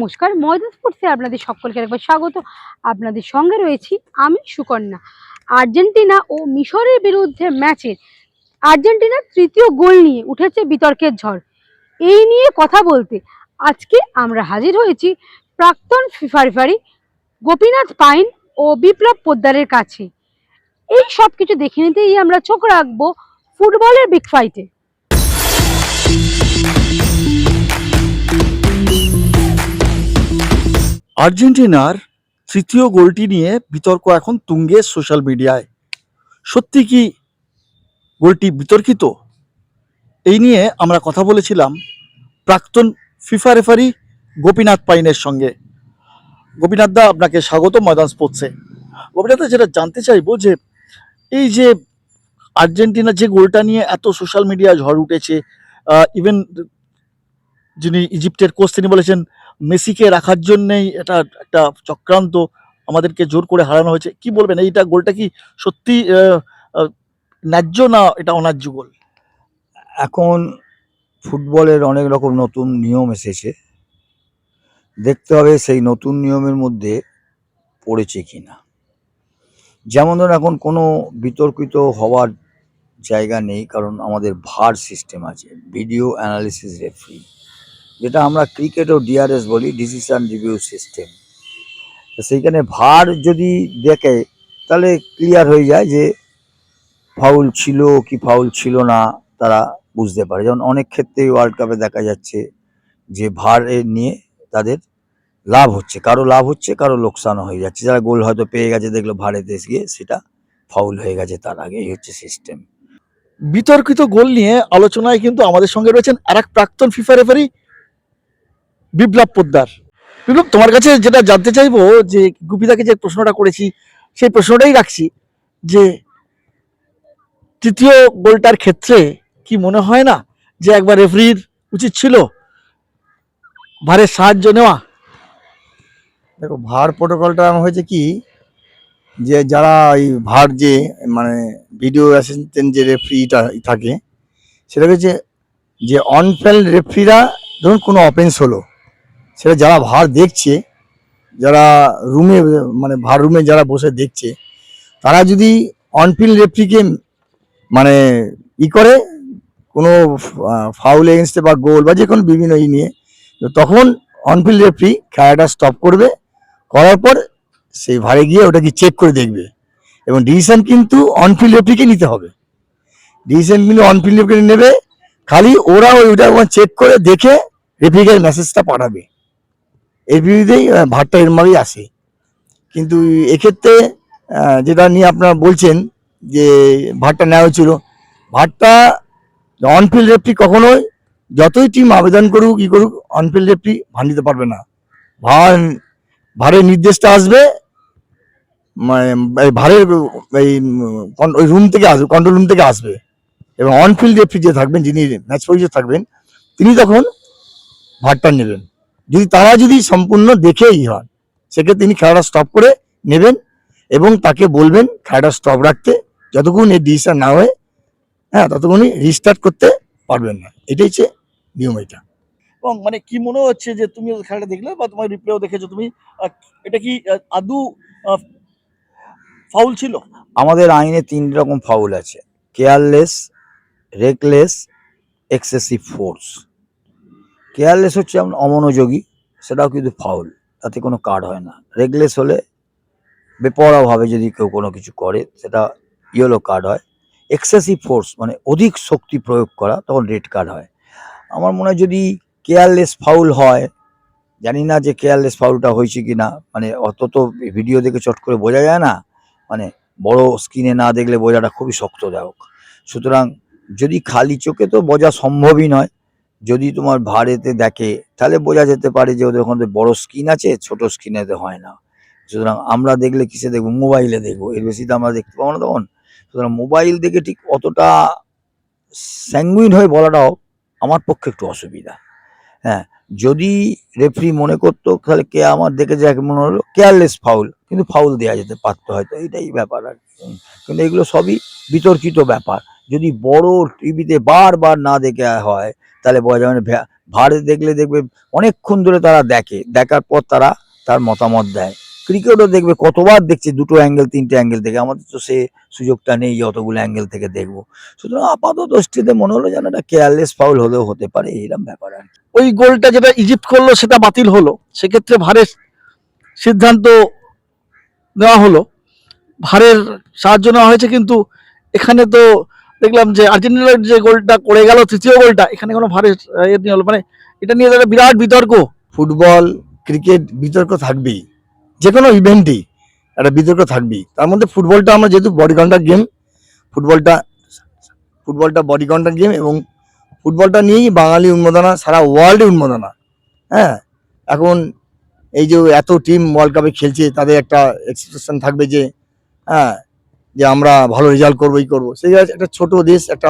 নমস্কার, ময়দান স্পোর্টসে আপনাদের সকলকে একবার স্বাগত। আপনাদের সঙ্গে রয়েছি আমি সুকন্যা। আর্জেন্টিনা ও মিশরের বিরুদ্ধে ম্যাচে আর্জেন্টিনার তৃতীয় গোল নিয়ে উঠেছে বিতর্কের ঝড়। এই নিয়ে কথা বলতে আজকে আমরা হাজির হয়েছি প্রাক্তন ফিফা রেফারি গোপীনাথ পাইন ও বিপ্লব পোদ্দারের কাছে। এই সব কিছু দেখে নিতেই আমরা চোখ রাখবো ফুটবলের বিগ ফাইটে। আর্জেন্টিনার তৃতীয় গোলটি নিয়ে বিতর্ক এখন তুঙ্গে সোশ্যাল মিডিয়ায়। সত্যি কি গোলটি বিতর্কিত? এই নিয়ে আমরা কথা বলেছিলাম প্রাক্তন ফিফা রেফারি গোপীনাথ পাইনের সঙ্গে। গোপীনাথ দা, আপনাকে স্বাগত ময়দান স্পোর্টসে। গোপীনাথ দা, যেটা জানতে চাইবো যে এই যে আর্জেন্টিনার যে গোলটা নিয়ে এত সোশ্যাল মিডিয়ায় ঝড় উঠেছে, ইভেন যিনি ইজিপ্টের কোচ তিনি বলেছেন মেসিকে রাখার জন্যই এটা একটা চক্রান্ত, আমাদেরকে জোর করে হারানো হয়েছে। কি বলবেন, এইটা গোলটা কি সত্যি ন্যায্য না এটা অন্যায্য গোল? এখন ফুটবলের অনেক রকম নতুন নিয়ম এসেছে, দেখতে হবে সেই নতুন নিয়মের মধ্যে পড়েছে কিনা। যেমন ধরুন, এখন কোনো বিতর্কিত হওয়ার জায়গা নেই, কারণ আমাদের ভার সিস্টেম আছে, ভিডিও অ্যানালিসিস রেফারি, যেটা আমরা ক্রিকেট ও ডিআরএস বলি, ডিসিশন রিভিউ সিস্টেম। তো সেইখানে ভার যদি দেখে তাহলে ক্লিয়ার হয়ে যায় যে ফাউল ছিল কি ফাউল ছিল না, তারা বুঝতে পারে। যেমন অনেক ক্ষেত্রেই ওয়ার্ল্ড কাপে দেখা যাচ্ছে যে ভার নিয়ে তাদের লাভ হচ্ছে, কারো লাভ হচ্ছে, কারো লোকসানও হয়ে যাচ্ছে। যারা গোল হয়তো পেয়ে গেছে, দেখলো ভারেতে গিয়ে সেটা ফাউল হয়ে গেছে তার আগে। এই হচ্ছে সিস্টেম। বিতর্কিত গোল নিয়ে আলোচনায় কিন্তু আমাদের সঙ্গে রয়েছেন আর এক প্রাক্তন ফিফা রেফারি বিপ্লব পোদ্দার। বিপ্লব, তোমার কাছে যেটা জানতে চাইবো, যে গুপিদাকে যে প্রশ্নটা করেছি সেই প্রশ্নটাই রাখছি, যে তৃতীয় গোলটার ক্ষেত্রে কি মনে হয় না যে একবার রেফারির উচিত ছিল ভারের সাহায্য নেওয়া? দেখো, ভার প্রোটোকলটা হয়েছে কি, যে যারা এই ভার যে মানে ভিডিও অ্যাসিস্ট্যান্ট যে রেফারিটা থাকে, সেটা হচ্ছে যে অনফিল্ড রেফারিরা ধরুন কোনো অফেন্স হলো, সেটা যারা ভার দেখছে, যারা রুমে মানে ভার রুমে যারা বসে দেখছে, তারা যদি অনফিল্ড রেফারিকে মানে করে কোনো ফাউল এগেনস্টে বা গোল বা যে কোনো বিভিন্ন নিয়ে, তো তখন অনফিল্ড রেফারি খেলাটা স্টপ করবে, করার পর সেই ভারে গিয়ে ওটাকে চেক করে দেখবে, এবং ডিসিশন কিন্তু অনফিল্ড রেফারিকে নিতে হবে। ডিসিশন কিন্তু অনফিল্ড রেফারি নেবে, খালি ওরা ওইটা চেক করে দেখে রেফারিকে মেসেজটা পাঠাবে। এর বিরুদ্ধেই ভারটা এরমভাবেই আসে। কিন্তু এক্ষেত্রে যেটা নিয়ে আপনারা বলছেন যে ভারটা নেওয়া হয়েছিল, ভারটা অনফিল্ড রেফারি কখনোই, যতই টিম আবেদন করুক ই করুক, অনফিল্ড রেফারি ভার নিতে পারবে না। ভারের নির্দেশটা আসবে মানে ভারের ওই রুম থেকে আসবে, কন্ট্রোল রুম থেকে আসবে, এবং অনফিল্ড রেফারি যে থাকবেন, যিনি ম্যাচ পরিচালক থাকবেন, তিনি তখন ভারটা নেবেন। তারা যদি সম্পূর্ণ দেখেই হন, সেক্ষেত্রে তিনি খেলাটা স্টপ করে নেবেন এবং তাকে বলবেন খেলাটা স্টপ রাখতে, যতক্ষণ এই ডিসিশন না হয়, ততক্ষণই রিস্টার্ট করতে পারবেন না। এটাই হচ্ছে নিয়ম। এটা এবং মানে কি মনে হচ্ছে যে তুমি খেলাটা দেখলে বা তোমার রিপ্লেও দেখেছো তুমি, এটা কি আদৌ ফাউল ছিল? আমাদের আইনে 3 রকম ফাউল আছে: careless, reckless, excessive force. Careless হচ্ছে অমনোযোগী, সেটাও কিন্তু ফাউল, তাতে কোনো কার্ড হয় না। রেকলেস হলে বেপরোয়াভাবে যদি কেউ কোনো কিছু করে, সেটা ইয়েলো কার্ড হয়। এক্সেসিভ ফোর্স মানে অধিক শক্তি প্রয়োগ করা, তখন রেড কার্ড হয়। আমার মনে হয় যদি কেয়ারলেস ফাউল হয়, জানি না যে কেয়ারলেস ফাউলটা হয়েছে কি না, মানে অত তো ভিডিও দেখে চট করে বোঝা যায় না, মানে বড় স্ক্রিনে না দেখলে বোঝাটা খুবই শক্তদায়ক। সুতরাং যদি খালি চোখে তো বোঝা সম্ভবই নয়, যদি তোমার ভারেতে দেখে তাহলে বোঝা যেতে পারে যে ওদের ওখানে বড় স্ক্রিন আছে, ছোট স্ক্রিনেতে হয় না। সুতরাং আমরা দেখলে কিসে দেখবো? মোবাইলে দেখবো, এর বেশি তো আমরা দেখতে পাবো না তখন। সুতরাং মোবাইল দেখে ঠিক অতটা স্যাঙ্গুইন হয়ে বলাটাও আমার পক্ষে একটু অসুবিধা। যদি রেফারি মনে করতো তাহলে কে আমার দেখে যাকে মনে হলো কেয়ারলেস ফাউল, কিন্তু ফাউল দেওয়া যেতে পারতো হয়তো, এইটাই ব্যাপার আর। কিন্তু এগুলো সবই বিতর্কিত ব্যাপার, যদি বড় টিভিতে বারবার না দেখে হয় তাহলে বোঝা যাবে না। ভারতে দেখবে অনেকক্ষণ ধরে তারা দেখার পর তারা তার মতামত দেয়। ক্রিকেটও দেখবে কতবার দেখছে, দুটো অ্যাঙ্গেল তিনটে অ্যাঙ্গেল থেকে। আমাদের তো সে সুযোগটা নেই যে অতগুলো অ্যাঙ্গেল থেকে দেখবো। সুতরাং আপাত দৃষ্টিতে মনে হলো যেন একটা কেয়ারলেস ফাউল হলেও হতে পারে, এরকম ব্যাপার আর কি। ওই গোলটা যেটা ইজিপ্ট করলো সেটা বাতিল হলো, সেক্ষেত্রে ভারের সিদ্ধান্ত নেওয়া হলো, ভারের সাহায্য নেওয়া হয়েছে। কিন্তু এখানে তো দেখলাম যে আর্জেন্টিনার যে গোলটা করে গেল, তৃতীয় গোলটা, এখানে কোনো ভারের নিয়ে হলো, মানে এটা নিয়ে একটা বিরাট বিতর্ক। ফুটবল ক্রিকেট বিতর্ক থাকবেই, যে কোনো ইভেন্টেই একটা বিতর্ক থাকবেই। তার মধ্যে ফুটবলটা আমরা যেহেতু বডি কন্ট্যাক্ট গেম, ফুটবলটা বডি কন্ট্যাক্ট গেম, এবং ফুটবলটা নিয়েই বাঙালি উন্মাদনা, সারা ওয়ার্ল্ডে উন্মাদনা। হ্যাঁ, এখন এই যে এত টিম ওয়ার্ল্ড কাপে খেলছে, তাদের একটা এক্সপেকটেশন থাকবে যে হ্যাঁ, যে আমরা ভালো রেজাল্ট করবো, এই করবো। সেই একটা ছোট দেশ, একটা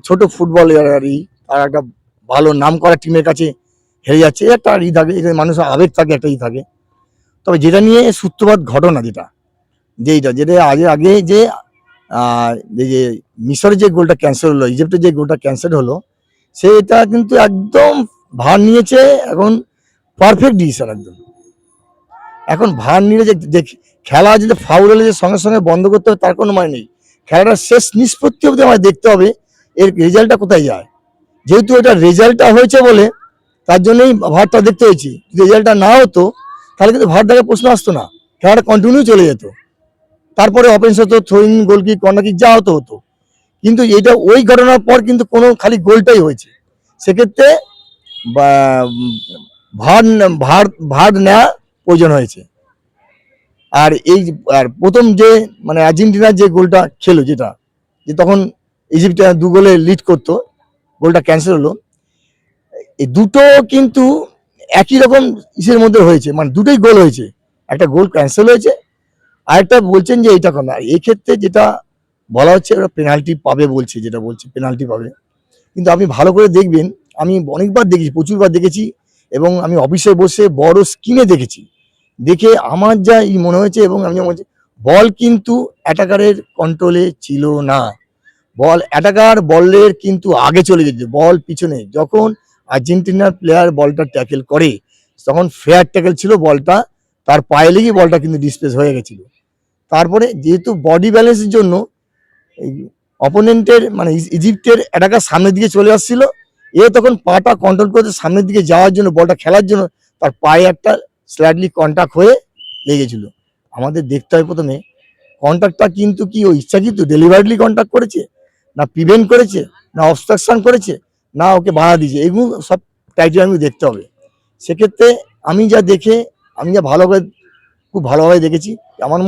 ছোট ফুটবল আর একটা ভালো নাম করা টিমের কাছে হেরে যাচ্ছে, একটা থাকে, মানুষের আবেগ থাকে, একটা থাকে। তবে যেটা নিয়ে সূত্রপাত ঘটনা, যেটা আগে যে এই যে মিশরের যে গোলটা ক্যান্সেল হলো, ইজিপ্টের যে গোলটা ক্যান্সেল হলো, সেটা কিন্তু একদম ভার নিয়েছে এখন পারফেক্ট ডিসিশন একদম। এখন ভার নিয়ে যে খেলা যদি ফাউল হলে যে সঙ্গে সঙ্গে বন্ধ করতে হবে তার কোনো মানে নেই। খেলাটার শেষ নিষ্পত্তি অবধি আমায় দেখতে হবে এর রেজাল্টটা কোথায় যায়। যেহেতু এটা রেজাল্টটা হয়েছে বলে তার জন্যই ভারটা দেখতে হয়েছে। যদি রেজাল্টটা না হতো তাহলে কিন্তু ভার দেখার প্রশ্ন আসতো না, খেলাটা কন্টিনিউ চলে যেত। তারপরে অফেন্স হতো, থ্রোইং, গোলকিক, কর্নার কিক যা হতো। কিন্তু এটা ওই ঘটনার পর কিন্তু কোনো খালি গোলটাই হয়েছে। সেক্ষেত্রে ভার ভার নেওয়া প্রয়োজন হয়েছে। আর প্রথম যে মানে আর্জেন্টিনার যে গোলটা খেলো, যেটা যে তখন ইজিপ্ট 2 গোলে লিড করতো, গোলটা ক্যান্সেল হলো, এই দুটো কিন্তু একই রকম ইসের মধ্যে হয়েছে, মানে দুটোই গোল হয়েছে। একটা গোল ক্যান্সেল হয়েছে, আরেকটা বলছেন যে এইটা কোনো। এই ক্ষেত্রে যেটা বলা হচ্ছে ওরা পেনাল্টি পাবে বলছে, যেটা বলছে পেনাল্টি পাবে। কিন্তু আপনি ভালো করে দেখবেন, আমি অনেকবার দেখেছি, প্রচুরবার দেখেছি, এবং আমি অফিসে বসে বড় স্ক্রিনে দেখেছি। দেখে আমার যা মনে হয়েছে, এবং আমি বলছি বল কিন্তু অ্যাটাকারের কন্ট্রোলে ছিল না। অ্যাটাকার বলের কিন্তু আগে চলে গেছে, বল পিছনে। যখন আর্জেন্টিনার প্লেয়ার বলটা ট্যাকেল করে তখন ফেয়ার ট্যাকেল ছিল, বলটা তার পায়ে লেগে বলটা কিন্তু ডিসপ্লেস হয়ে গেছিল। তারপরে যেহেতু বডি ব্যালেন্সের জন্য এই অপোনেন্টের মানে ইজিপ্টের অ্যাটাকার সামনের দিকে চলে আসছিল, এ তখন পাটা কন্ট্রোল করতে সামনের দিকে যাওয়ার জন্য, বলটা খেলার জন্য তার পায়ে একটা স্লাইডলি কন্ট্যাক্ট হয়ে লেগেছিল। আমাদের দেখতে হয় প্রথমে কন্ট্যাক্টটা কিন্তু কি ও ইচ্ছাকৃত ডেলিভারিলি কন্ট্যাক্ট করেছে, না প্রিভেন্ট করেছে, না অবস্ট্রাকশন করেছে, না ওকে বাধা দিয়েছে, এগুলো সব ক্রাইটেরিয়া দেখতে হবে। সেক্ষেত্রে আমি যা খুব ভালোভাবে দেখেছি, আমার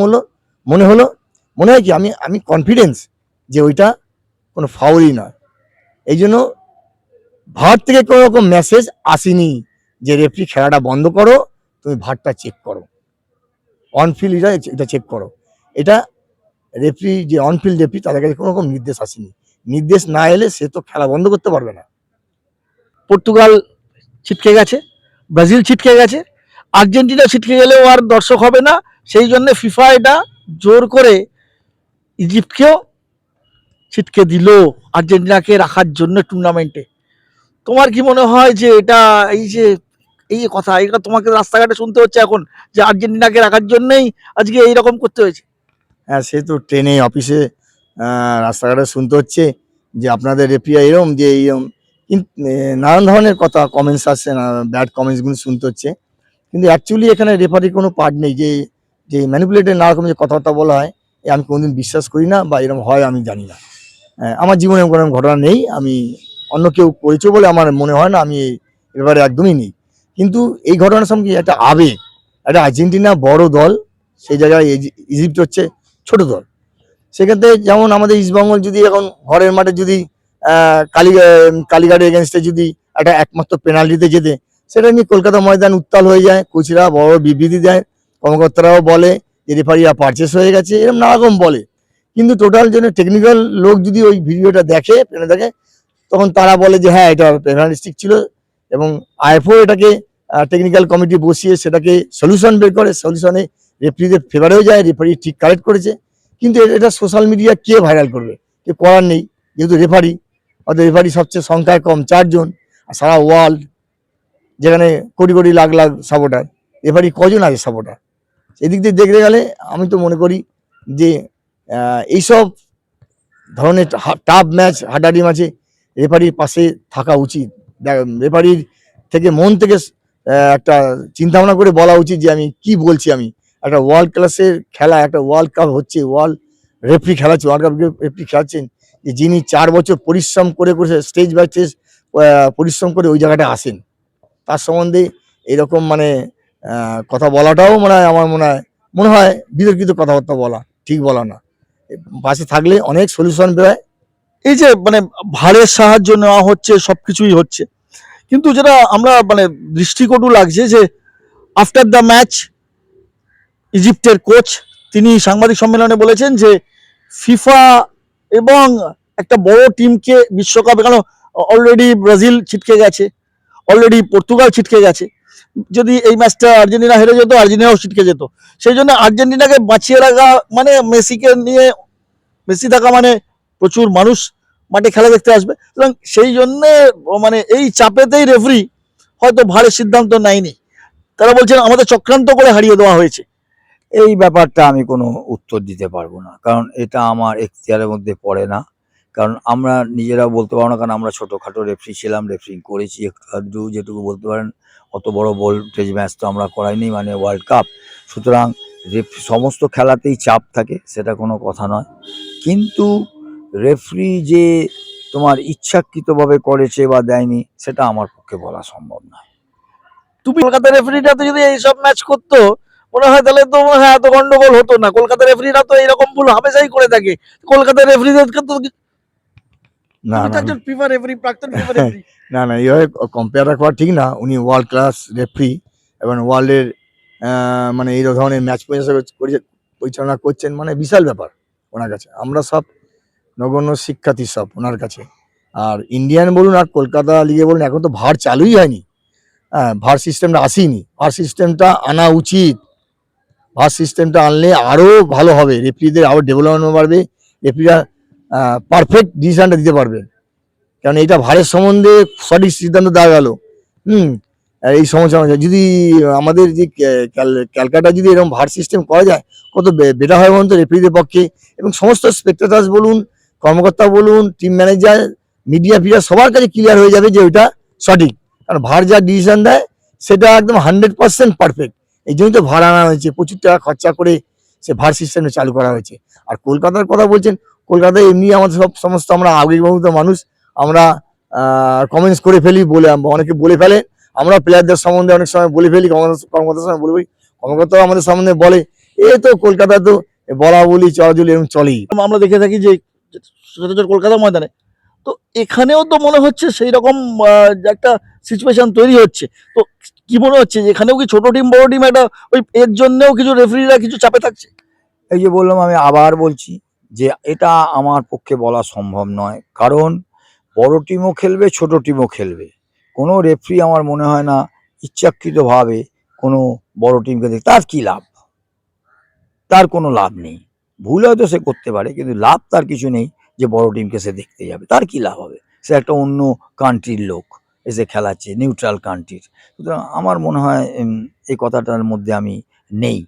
মনে হয় কি আমি কনফিডেন্স যে ওইটা কোনো ফাউলই নয়। এই জন্য ভারত থেকে কোনো রকম মেসেজ আসেনি যে রেফারি খেলাটা বন্ধ করো, তুমি ভারটা চেক করো, অনফিল্ড এটা চেক করো। এটা রেফারি যে অনফিল্ড রেফারি তাদের কাছে কোনো রকম নির্দেশ আসেনি। নির্দেশ না এলে সে তো খেলা বন্ধ করতে পারবে না। পর্তুগাল ছিটকে গেছে, ব্রাজিল ছিটকে গেছে, আর্জেন্টিনা ছিটকে গেলেও আর দর্শক হবে না। সেই জন্য ফিফা এটা জোর করে ইজিপ্টকেও ছিটকে দিল আর্জেন্টিনাকে রাখার জন্য টুর্নামেন্টে। তোমার কি মনে হয় যে এটা এই কথা এটা তোমাকে রাস্তাঘাটে শুনতে হচ্ছে এখন যে আর্জেন্টিনাকে রাখার জন্যই আজকে এইরকম করতে হয়েছে? হ্যাঁ, সে তো ট্রেনে, অফিসে, রাস্তাঘাটে শুনতে হচ্ছে যে আপনাদের রেফারি এরকম, যে এইরকম, কিন্তু নানান ধরনের কথা কমেন্টস আসছে, ব্যাড কমেন্টসগুলো শুনতে হচ্ছে। কিন্তু অ্যাকচুয়ালি এখানে রেফারির কোনো পার্ট নেই। যে ম্যানিপুলেটেড নানা রকম যে কথাবার্তা বলা হয়, আমি কোনোদিন বিশ্বাস করি না, বা এরকম হয় আমি জানি না। আমার জীবনে কোনো ঘটনা নেই, আমি অন্য কেউ করেছে বলে আমার মনে হয় না, আমি এই ব্যাপারে একদমই নেই। কিন্তু এই ঘটনার সঙ্গে একটা আবেগ, একটা আর্জেন্টিনা বড় দল, সেই জায়গায় ইজিপ্ট হচ্ছে ছোট দল। সেক্ষেত্রে যেমন আমাদের ইস্টবেঙ্গল যদি এখন ঘরের মাঠে যদি কালীঘাটের এগেনস্টে যদি একটা একমাত্র পেনাল্টিতে যেতে, সেটা নিয়ে কলকাতা ময়দান উত্তাল হয়ে যায়, কোচরা বড় বিবৃতি দেয়, কর্মকর্তারাও বলে যে রেফারিরা পারচেস হয়ে গেছে, এরকম নানা রকম বলে। কিন্তু টোটাল জন্য টেকনিক্যাল লোক যদি ওই ভিডিওটা দেখে, তখন তারা বলে যে হ্যাঁ, এটা পেনাল্টি ছিল, এবং আইএফও এটাকে টেকনিক্যাল কমিটি বসিয়ে সেটাকে সলিউশন বের করে, সলিউশনে রেফারিদের ফেভারেও যায়, রেফারি ঠিক কারেক্ট করেছে। কিন্তু এটা সোশ্যাল মিডিয়া কে ভাইরাল করবে? যে করার নেই, যেহেতু রেফারি, অর্থাৎ রেফারি সবচেয়ে সংখ্যায় কম 4 জন, আর সারা ওয়ার্ল্ড যেখানে কোটি কোটি লাখ লাখ সাপোর্টার, রেফারি কজন আছে সাপোর্টার? এদিক দিয়ে দেখতে গেলে আমি তো মনে করি যে এইসব ধরনের টাফ ম্যাচ, হাডাহাডি ম্যাচে রেফারির পাশে থাকা উচিত। রেফারির থেকে মন থেকে একটা চিন্তা ভাবনা করে বলা উচিত যে আমি কি বলছি। আমি একটা ওয়ার্ল্ড ক্লাসের খেলা, একটা ওয়ার্ল্ড কাপ হচ্ছে, ওয়ার্ল্ড রেফারি খেলাচ্ছে, ওয়ার্ল্ড কাপ রেফারি খেলাচ্ছেন, যে যিনি 4 বছর পরিশ্রম করে স্টেজ বাই স্টেজ পরিশ্রম করে ওই জায়গাটা আসেন, তার সম্বন্ধে এরকম মানে কথা বলাটাও আমার মনে হয় বিতর্কিত কথাবার্তা বলা, ঠিক বলা না। পাশে থাকলে অনেক সলিউশন বেরোয়। এই যে মানে ভারের সাহায্য নেওয়া হচ্ছে, সবকিছুই হচ্ছে, কিন্তু যেটা আমরা মানে দৃষ্টিকটু লাগছে যে আফটার দ্য ম্যাচ ইজিপ্টের কোচ তিনি সাংবাদিক সম্মেলনে বলেছেন যে ফিফা এবং একটা বড় টিমকে বিশ্বকাপে, কারণ অলরেডি ব্রাজিল ছিটকে গেছে, অলরেডি পর্তুগাল ছিটকে গেছে, যদি এই ম্যাচটা আর্জেন্টিনা হেরে যেত আর্জেন্টিনাও ছিটকে যেত, সেই জন্য আর্জেন্টিনাকে বাঁচিয়ে রাখা মানে মেসিকে নিয়ে, মেসি থাকা মানে প্রচুর মানুষ মাঠে খেলা দেখতে আসবে, সুতরাং সেই জন্য মানে এই চাপেতেই রেফারি হয়তো ভারের সিদ্ধান্ত নেয়নি। তারা বলছেন আমাদের চক্রান্ত করে হারিয়ে দেওয়া হয়েছে। এই ব্যাপারটা আমি কোনো উত্তর দিতে পারবো না, কারণ এটা আমার এখতিয়ারের মধ্যে পড়ে না। কারণ আমরা নিজেরাও বলতে পারবো না, কারণ আমরা ছোটোখাটো রেফারি ছিলাম, রেফারিং করেছি একটু আধটু, যেটুকু বলতে পারেন। অত বড় ভোল্টেজ ম্যাচ তো আমরা করাইনি, মানে ওয়ার্ল্ড কাপ। সুতরাং সমস্ত খেলাতেই চাপ থাকে, সেটা কোনো কথা নয়। কিন্তু রেফারি যে তোমার ইচ্ছাকৃতভাবে করেছে বা দেয়নি, সেটা আমার পক্ষে বলা সম্ভব নয়। তুমি কলকাতা রেফারিরা তো যদি এইসব ম্যাচ করতো মনে হয় তাহলে তো হ্যাঁ এত গন্ডগোল হতো না। কলকাতা রেফারিরা তো এইরকম ভুল হামেশাই করে থাকে। কলকাতা রেফারিদেরকে তো না না একজন ফিফা রেফারি, প্রাক্তন ফিফা রেফারি। না না, এইভাবে কম্পেয়ার করা ঠিক না। উনি ওয়ার্ল্ড ক্লাস রেফারি এবং ওয়ার্ল্ডের মানে এই ধরনের ম্যাচ পরিচালনা করছেন, মানে বিশাল ব্যাপার ওনার কাছে। আমরা সব নগণ্য শিক্ষার্থী সব ওনার কাছে। আর ইন্ডিয়ান বলুন আর কলকাতা লিগে বলুন, এখন তো ভার চালুই হয়নি। হ্যাঁ, ভার সিস্টেমটা আসেনি। ভার সিস্টেমটা আনা উচিত। ভার সিস্টেমটা আনলে আরও ভালো হবে, রেফারিদের আরও ডেভেলপমেন্ট বাড়বে, রেফারিরা পারফেক্ট ডিসিশনটা দিতে পারবে। কারণ এটা ভারের সম্বন্ধে সঠিক সিদ্ধান্ত দেওয়া গেল। আর এই সমস্যা যদি আমাদের যে ক্যালকাটা যদি এরকম ভার সিস্টেম করা যায়, কত বেটার হয় বলুন তো রেফারিদের পক্ষে। এবং সমস্ত স্পেক্টেটার্স বলুন, কর্মকর্তা বলুন, টিম ম্যানেজার, মিডিয়া ফিডিয়া সবার কাছে ক্লিয়ার হয়ে যাবে যে ওইটা সঠিক। কারণ ভার যা ডিসিশন দেয় সেটা একদম 100% পারফেক্ট। এই জন্যই তো ভার আনা হয়েছে, প্রচুর টাকা খরচা করে সে ভার সিস্টেমটা চালু করা হয়েছে। আর কলকাতার কথা বলছেন, কলকাতায় এমনি আমাদের সমস্ত আমরা আবেগপ্রবণ মানুষ, আমরা কমেন্টস করে ফেলি, বলে অনেকে বলে ফেলে, আমরা প্লেয়ারদের সম্বন্ধে অনেক সময় বলে ফেলি, কর্মকর্তার সময় বলে ফেলি, কর্মকর্তাও আমাদের সম্বন্ধে বলে এ তো কলকাতা তো বলা বলি চলাচলি এরকম চলেই। আমরা দেখে থাকি যে সচরাচর কলকাতা ময়দানে, তো এখানেও তো মনে হচ্ছে সেই রকম একটা সিচুয়েশন তৈরি হচ্ছে। তো কি মনে হচ্ছে যে এখানেও কি ছোট টিম বড় টিম একটা ওই এর জন্যও কিছু রেফারিরা কিছু চাপে থাকছে? এই যে বললাম, আমি আবার বলছি যে এটা আমার পক্ষে বলা সম্ভব নয়। কারণ বড় টিমও খেলবে, ছোট টিমও খেলবে। কোনো রেফারি আমার মনে হয় না ইচ্ছাকৃতভাবে কোনো বড় টিমকে দেখে তার কি লাভ? তার কোনো লাভ নেই। ভুল হয়তো সে করতে পারে, কিন্তু লাভ তার কিছু নেই যে বড় টিমকে সে দেখতে যাবে। তার কি লাভ হবে? সে একটা অন্য কান্ট্রির লোক এসে খেলাচ্ছে, নিউট্রাল কান্ট্রির। সুতরাং আমার মনে হয় এই কথাটার মধ্যে আমি নেই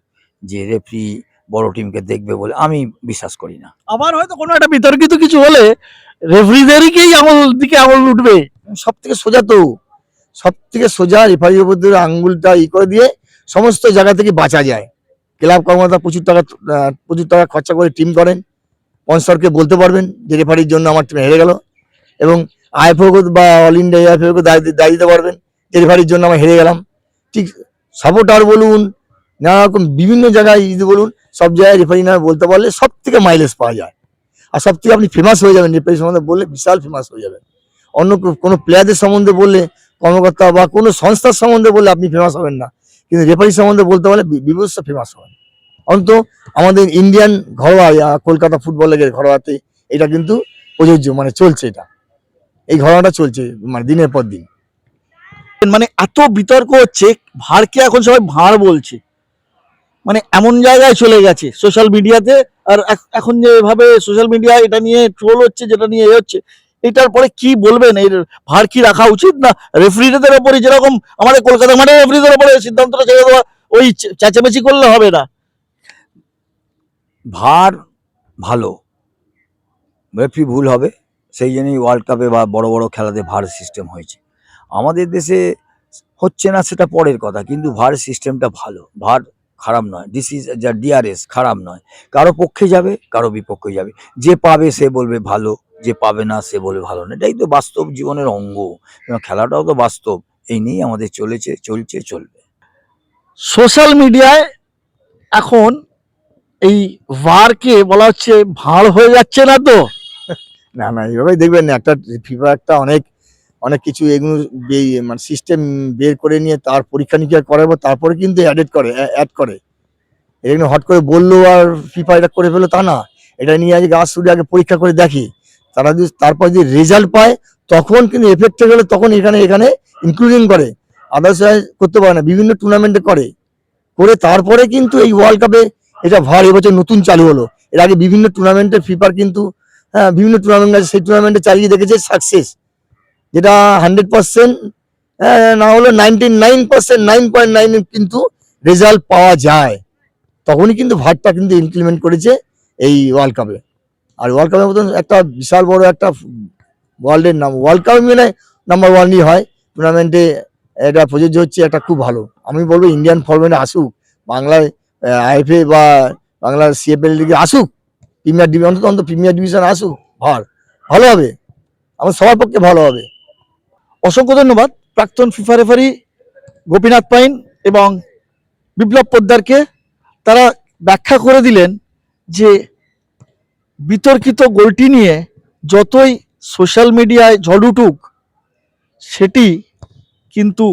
যে রেফারি বড় টিমকে দেখবে বলে আমি বিশ্বাস করি না। আবার হয়তো কোনো একটা বিতর্কিত কিছু হলে রেফারিদেরকেই দিকে আঙুল উঠবে। সব থেকে সোজা তো, সব থেকে সোজা রেফারির উপর দিয়ে আঙ্গুলটা করে দিয়ে সমস্ত জায়গা থেকে বাঁচা যায়। ক্লাব কর্মকর্তা প্রচুর টাকা খরচা করে টিম করেন, স্পন্সরকে বলতে পারবেন যে রেফারির জন্য আমার টিম হেরে গেল, এবং আইএফএ বা অল ইন্ডিয়া আইএফএ দায় দিতে পারবেন যে রেফারির জন্য আমরা হেরে গেলাম। ঠিক সাপোর্টার বলুন, নানা রকম বিভিন্ন জায়গায় যদি বলুন, সব জায়গায় রেফারি নামে বলতে পারলে সব থেকে মাইলেজ পাওয়া যায়। আর সব থেকে আপনি ফেমাস হয়ে যাবেন, রেফারি সম্বন্ধে বললে বিশাল ফেমাস হয়ে যাবেন। অন্য কোনো প্লেয়ারদের সম্বন্ধে বললে, কর্মকর্তা বা কোনো সংস্থার সম্বন্ধে বললে আপনি ফেমাস হবেন না, কিন্তু রেফারি সম্বন্ধে বলতে পারলে বিভৎস ফেমাস হবেন। অন্তত আমাদের ইন্ডিয়ান ঘরোয়া কলকাতা ফুটবল লিগের ঘরোয়াতে এটা কিন্তু প্রযোজ্য, মানে চলছে এটা, এই ঘটনাটা চলছে মানে দিনের পর দিন। মানে এত বিতর্ক হচ্ছে, ভারকে এখন সবাই ভাঁড় বলছে, মানে এমন জায়গায় চলে গেছে সোশ্যাল মিডিয়াতে। আর এখন যেভাবে সোশ্যাল মিডিয়া এটা নিয়ে ট্রোল হচ্ছে, যেটা নিয়ে এ হচ্ছে, এটার পরে কি বলবেন? এর ভার কি রাখা উচিত না রেফারিদের ওপরে, যেরকম আমাদের কলকাতা মাঠে রেফারিদের ওপরে সিদ্ধান্তটা ছেড়ে দেওয়া, ওই চেঁচামেচি করলে হবে না? ভার ভালো, রেফারি ভুল হবে, সেই জন্যই ওয়ার্ল্ড কাপে বা বড় বড় খেলাতে ভার সিস্টেম হয়েছে। আমাদের দেশে হচ্ছে না সেটা পরের কথা, কিন্তু ভার সিস্টেমটা ভালো, ভার খারাপ নয়। দিস ইজ যা ডিআরএস খারাপ নয়, কারো পক্ষে যাবে কারো বিপক্ষে যাবে, যে পাবে সে বলবে ভালো, যে পাবে না সে বলবে ভালো না। এটাই তো বাস্তব জীবনের অঙ্গ, খেলাটাও তো বাস্তব। এই নিয়েই আমাদের চলছে চলবে। সোশ্যাল মিডিয়ায় এখন এই ভারকে বলা হচ্ছে ভাঁড় হয়ে যাচ্ছে না তো? না না, এইভাবেই দেখবেন না, একটা ফিফা একটা অনেক অনেক কিছু এগুলো মানে সিস্টেম বের করে নিয়ে তার পরীক্ষা নিরীক্ষা করাবো, তারপরে কিন্তু অ্যাড করে। এগুলো হট করে বললো আর ফিফা এটা করে ফেলো তা না। এটা নিয়ে আগে আগে পরীক্ষা করে দেখি, তারা যদি তারপর যদি রেজাল্ট পায় তখন কিন্তু এফেক্টে গেলে তখন এখানে ইনক্লুডিং করে, আদার্স করতে পারে না। বিভিন্ন টুর্নামেন্টে করে তারপরে কিন্তু এই ওয়ার্ল্ড কাপে এটা ভার এবছর নতুন চালু হলো। এর আগে বিভিন্ন টুর্নামেন্টে ফিফার কিন্তু বিভিন্ন টুর্নামেন্ট আছে, সেই টুর্নামেন্টে চালিয়ে দেখেছে সাকসেস, যেটা 100% না হলো 99%, 9.9 কিন্তু রেজাল্ট পাওয়া যায়। তখনই কিন্তু ভারটা কিন্তু ইমপ্লিমেন্ট করেছে এই ওয়ার্ল্ড কাপে। আর ওয়ার্ল্ড কাপের মতন একটা বিশাল বড় একটা ওয়ার্ল্ড কাপ মানে নাম্বার 1ই হয় টুর্নামেন্টে, এটা প্রযোজ্য হচ্ছে, একটা খুব ভালো। আমি বলবো ইন্ডিয়ান ফরম্যাটে আসুক, বাংলায় আইএফএ বা বাংলার সিএফএল লিগে আসুক, প্রিমিয়ার ডিভিশন অন্তত প্রিমিয়ার ডিভিশন আসুক, ভালো হবে, আমার সবার পক্ষে ভালো হবে। অসংখ্য ধন্যবাদ প্রাক্তন ফিফা রেফারি গোপীনাথ পাইন এবং বিপ্লব পোদ্দারকে। তারা ব্যাখ্যা করে দিলেন যে বিতর্কিত গোলটি নিয়ে যতই সোশ্যাল মিডিয়ায় ঝড় উঠুক, সেটি কিন্তু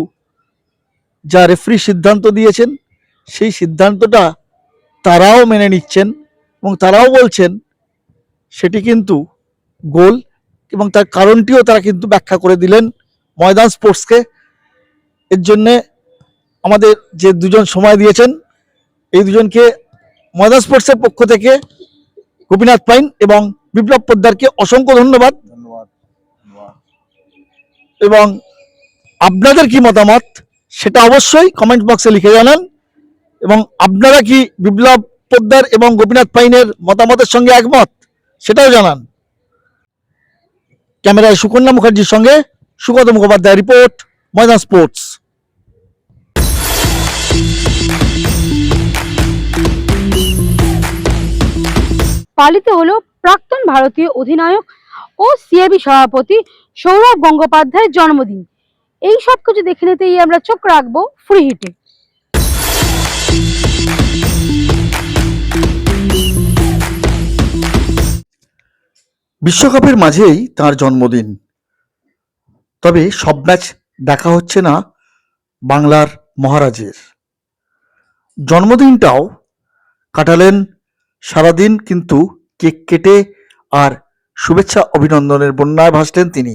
যা রেফারি সিদ্ধান্ত দিয়েছেন সেই সিদ্ধান্তটা তারাও মেনে নিচ্ছেন এবং তারাও বলছেন সেটি কিন্তু গোল, এবং তার কারণটিও তারা কিন্তু ব্যাখ্যা করে দিলেন ময়দান স্পোর্টসকে। এর জন্যে আমাদের যে দুজন সময় দিয়েছেন, এই দুজনকে ময়দান স্পোর্টসের পক্ষ থেকে গোপীনাথ পাইন এবং বিপ্লব পোদ্দারকে অসংখ্য ধন্যবাদ। এবং আপনাদের কি মতামত সেটা অবশ্যই কমেন্ট বক্সে লিখে জানান, এবং আপনারা কি বিপ্লব পোদ্দার এবং গোপীনাথ পাইনের মতামতের সঙ্গে একমত সেটাও জানান। ক্যামেরায় সুকন্যা মুখার্জির সঙ্গে সুগত মুখোপাধ্যায় রিপোর্ট, ময়দান স্পোর্টস। পালিত হলো প্রাক্তন ভারতীয় অধিনায়ক ও সিএবি সভাপতি সৌরভ গঙ্গোপাধ্যায়ের জন্মদিন। এই সব কিছু দেখে নিতেই আমরা চোখ রাখবো ফ্রি হিটে। বিশ্বকাপের মাঝেই তার জন্মদিন, তবে সব ম্যাচ দেখা হচ্ছে না বাংলার মহারাজের। জন্মদিনটাও কাটালেন সারাদিন কিন্তু কেক কেটে আর শুভেচ্ছা অভিনন্দনের বন্যায় ভাসলেন তিনি।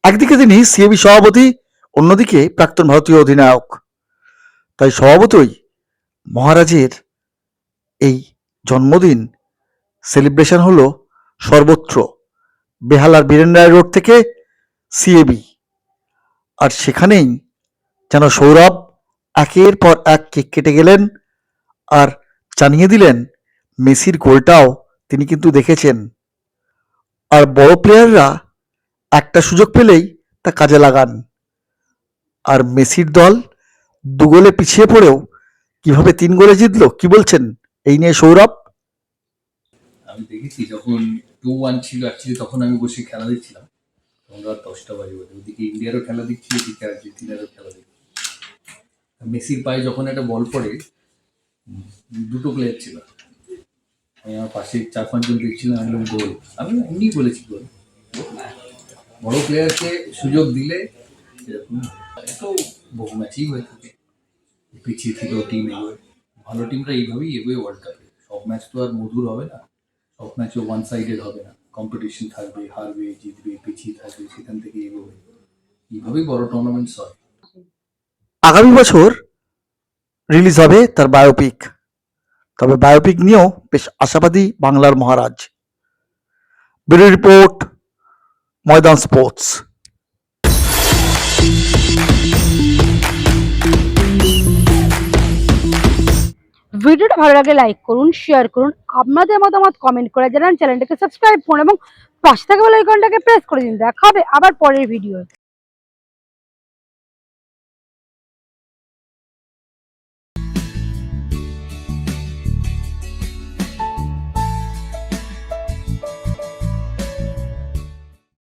একদিকে তিনি সিএবি সভাপতি, অন্যদিকে প্রাক্তন ভারতীয় অধিনায়ক, তাই স্বভাবতই মহারাজের এই জন্মদিন সেলিব্রেশন হলো সর্বত্র, বেহালার বীরেন রায় রোড থেকে সিএবি। আর সেখানেই যেন সৌরভ একের পর এক কেক কেটে গেলেন আর জানিয়ে দিলেন মেসির গোলটাও তিনি কিন্তু দেখেছেন। আর বড় প্লেয়াররা একটা সুযোগ পেলেই তা কাজে লাগান, আর মেসির দল 2 গোলে পিছিয়ে পড়েও কিভাবে 3 গোলে জিতলো, কি বলছেন এই নিয়ে সৌরভ? আমি দেখেছি যখন 2-1 ছিল অ্যাকচুয়ালি, তখন আমি বসে খেলা দেখছিলাম, তখন রাত 10টা বাজে, ওদিকে ইন্ডিয়ারও খেলা দেখছি, এদিকে আর্জেন্টিনারও খেলা দেখছি। মেসির পায়ে যখন একটা বল পড়ে, 2টো প্লেয়ার ছিল, আমি আমার পাশে 4-5 জন দেখছিলাম, আমি গোল, আমি এমনি বলেছি গোল। বড় প্লেয়ারকে সুযোগ দিলে এরকম তো বহু ম্যাচেই হয়ে থাকে, পিছিয়ে থেকেও টিম এগোয়, ভালো টিমরা এইভাবেই এগোয় ওয়ার্ল্ড কাপে। সব ম্যাচ তো আর মধুর হবে না, সব ম্যাচও 1 সাইডেড হবে না, কম্পিটিশন থাকবে, হারবে জিতবে, পিছিয়ে থাকবে, সেখান থেকে এগোবে, এইভাবেই বড় টুর্নামেন্টস হয়। আগামী বছর রিলিজ হবে তার বায়োপিক। তবে বায়োপিক নিয়েও বেশ আশাবাদী বাংলার মহারাজ। ব্যুরো রিপোর্ট, ময়দান স্পোর্টস। ভিডিওটা ভালো লাগলে লাইক করুন, শেয়ার করুন, আপনাদের মতামত কমেন্ট করে জানান, চ্যানেলটাকে সাবস্ক্রাইব করুন এবং পাশে থাকা বেল আইকনটাকে প্রেস করে দিন। দেখা হবে আবার পরের ভিডিও।